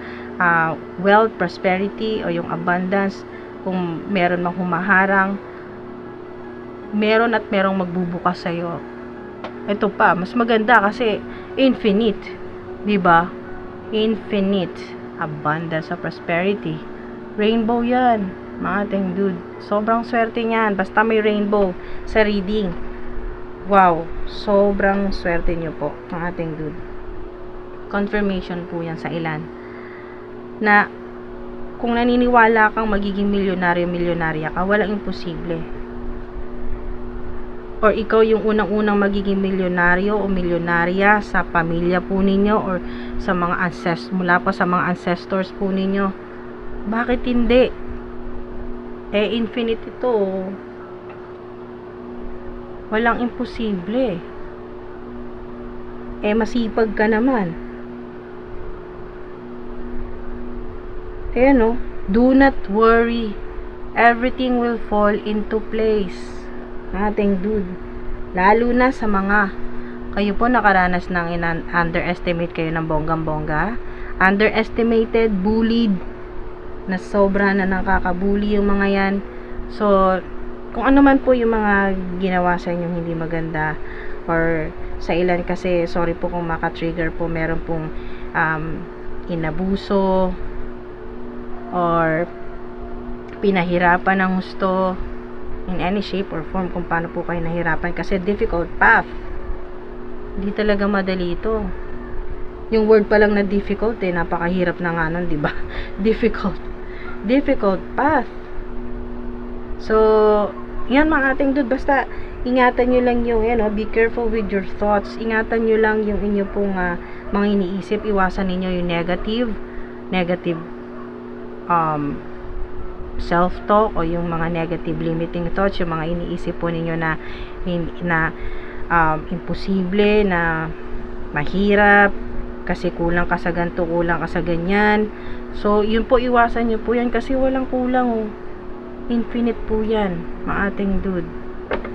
wealth, prosperity, o yung abundance, kung meron mang humaharang, meron at merong magbubukas sa'yo. Ito pa, mas maganda kasi infinite, di ba? Infinite abundance of prosperity. Rainbow yan, mga ating dude. Sobrang swerte niyan, basta may rainbow sa reading. Wow, sobrang swerte nyo po, mga ating dude. Confirmation po yan sa ilan. Na kung naniniwala kang magiging milyonarya ka, walang imposible. Or ikaw yung unang-unang magiging milyonaryo o milyonarya sa pamilya po ninyo, or sa mga mula pa sa mga ancestors po ninyo. Bakit hindi? Infinite ito. Walang imposible. Masipag ka naman. Ayan do not worry. Everything will fall into place. Ating dude, lalo na sa mga kayo po nakaranas ng underestimate kayo ng bonggang-bongga, underestimated, bullied, na sobra na nakakabully yung mga yan. So kung ano man po yung mga ginawa sa inyong hindi maganda, or sa ilan kasi, sorry po kung maka-trigger po, meron pong inabuso or pinahirapan ng gusto in any shape or form, kung paano po kayo nahirapan, kasi difficult path. Hindi talaga madali ito. Yung word pa lang na difficult, napakahirap na nga nun, diba? difficult path. So yan, mga ating dude, basta ingatan nyo lang yung be careful with your thoughts. Ingatan nyo lang yung inyo pong mga iniisip. Iwasan ninyo yung negative self-talk, o yung mga negative limiting thoughts, yung mga iniisip po ninyo na imposible, na mahirap, kasi kulang ka sa ganito, kulang ka sa ganyan. So yun po, iwasan nyo po yan, kasi walang kulang. Infinite po yan, mga ating dude.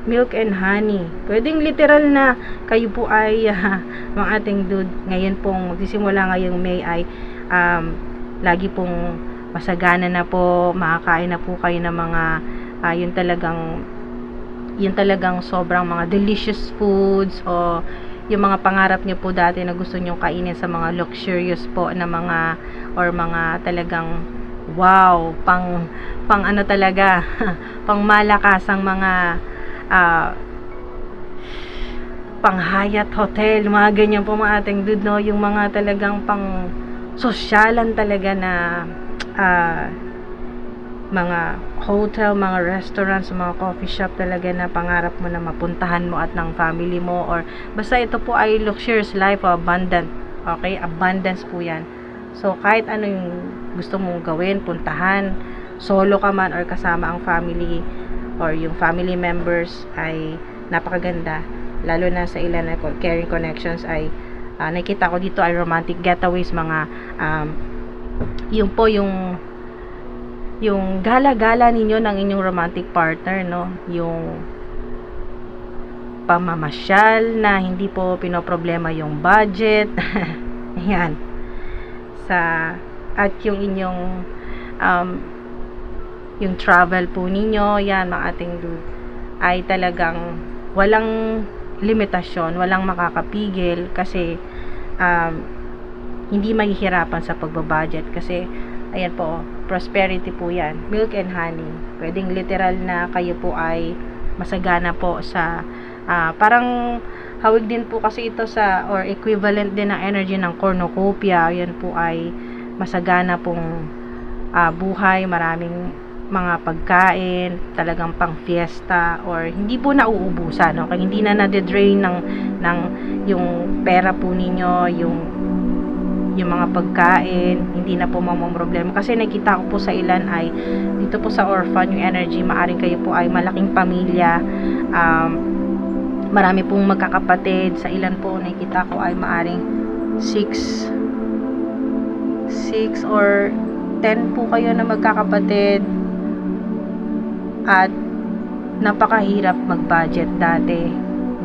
Milk and honey. Pwedeng literal na kayo po ay mga ating dude, ngayon pong magsisimula ngayong May ay lagi pong masagana na po, makakain na po kayo ng mga yun talagang sobrang mga delicious foods, o yung mga pangarap nyo po dati na gusto nyo kainin sa mga luxurious po na mga, or mga talagang wow, pang ano talaga pang malakasang mga pang Hyatt Hotel, mga ganyan po, mga ating dude, yung mga talagang pang sosyalan talaga na mga hotel, mga restaurants, mga coffee shop talaga na pangarap mo na mapuntahan mo at ng family mo, or basta ito po ay luxurious life o abundant. Okay, abundance po yan. So kahit ano yung gusto mong gawin, puntahan, solo ka man or kasama ang family or yung family members, ay napakaganda. Lalo na sa ilan na caring connections ay nakita ko dito ay romantic getaways, mga yung po yung gala-gala ninyo ng inyong romantic partner, no? Yung pamamasyal na hindi po pinoproblema yung budget. Ayan. At yung inyong yung travel po ninyo, yan mga ating dude, ay talagang walang limitasyon, walang makakapigil, kasi hindi mahihirapan sa pagbabudget, kasi ayan po, prosperity po yan, milk and honey. Pwedeng literal na kayo po ay masagana po sa parang hawig din po kasi ito sa, or equivalent din ng energy ng cornucopia. Yan po ay masagana pong buhay, maraming mga pagkain, talagang pang fiesta, or hindi po nauubusan, okay? Hindi na nade-drain ng yung pera po ninyo, yung mga pagkain, hindi na po problema. Kasi nakita ko po sa ilan ay dito po sa orphan yung energy, maaring kayo po ay malaking pamilya, marami pong magkakapatid. Sa ilan po nakita ko ay maaring 6 or 10 po kayo na magkakapatid, at napakahirap mag-budget dati.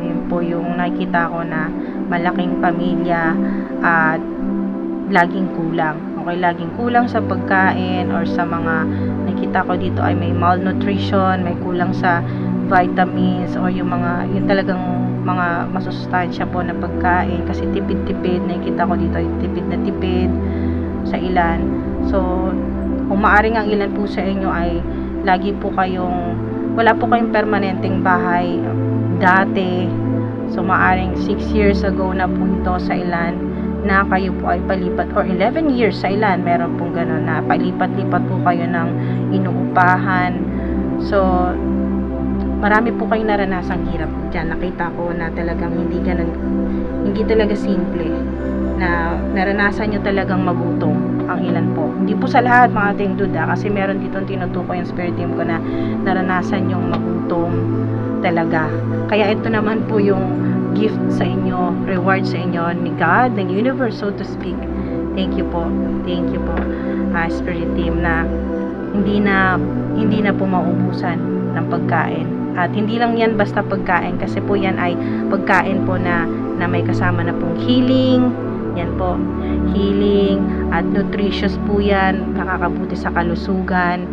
Yun po yung nakita ko na malaking pamilya at laging kulang. Okay, laging kulang sa pagkain, or sa mga nakita ko dito ay may malnutrition, may kulang sa vitamins, or yung talagang mga masustansya po na pagkain, kasi tipid-tipid. Nakita ko dito ay tipid na tipid sa ilan. So kung maaring ang ilan po sa inyo ay lagi po wala po kayong permanenteng bahay dati, so maaring 6 years ago na po ito sa ilan, na kayo po ay palipat, or 11 years sa ilan, meron pong gano'n na palipat-lipat po kayo ng inuupahan. So marami po kayong naranasang hirap dyan. Nakita ko na talagang hindi talaga simple, na naranasan nyo talagang magutom ang ilan po. Hindi po sa lahat mga ating duda, kasi meron dito tinutukoy yung spirit team ko na naranasan yung magutom talaga. Kaya ito naman po yung gift sa inyo, reward sa inyo ni God, ng universe, so to speak. Thank you po, spirit team, na hindi na po maubusan ng pagkain. At hindi lang yan basta pagkain, kasi po yan ay pagkain po na may kasama na pong healing. Yan po, healing at nutritious po yan, nakakabuti sa kalusugan.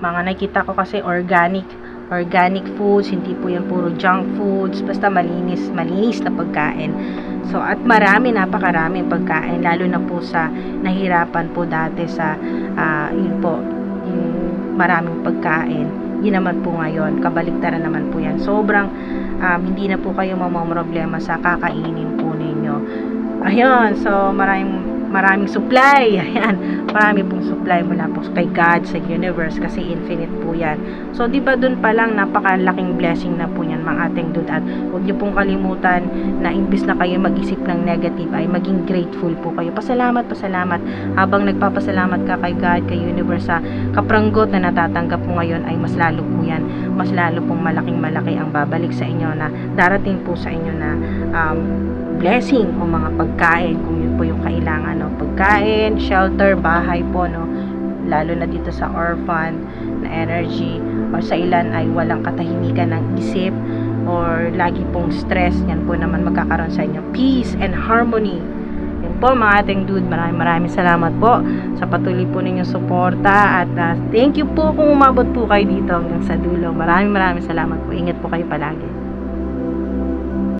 Mga nakita ko kasi organic foods, hindi po yan puro junk foods, basta malinis na pagkain. So at napakaraming pagkain, lalo na po sa nahirapan po dati sa yun po, yung maraming pagkain. Yun naman po ngayon, kabaligtaran naman po yan. Sobrang hindi na po kayo mamamroblema sa kakainin po ninyo. Ayun, so maraming supply. Ayan, marami pong supply mula po kay God, sa universe, kasi infinite po yan. So di ba dun pa lang napakalaking blessing na po yan mga ating dude. At huwag niyo pong kalimutan na imbis na kayo mag-isip ng negative, ay maging grateful po kayo. Pasalamat. Habang nagpapasalamat ka kay God, kay universe, sa kapranggot na natatanggap mo ngayon, ay mas lalo po yan, mas lalo pong malaki ang babalik sa inyo, na darating po sa inyo na blessing o mga pagkain, kung yun po yung kailangan, no? Pagkain, shelter, bahay po, no? Lalo na dito sa orphan na energy, or sa ilan ay walang katahimikan ng isip, or lagi pong stress. Yan po naman magkakaroon sa inyo peace and harmony. Yan po mga ating dude, maraming salamat po sa patuloy po ninyong suporta, at thank you po kung umabot po kayo dito hanggang sa dulo. Maraming salamat po. Ingat po kayo palagi.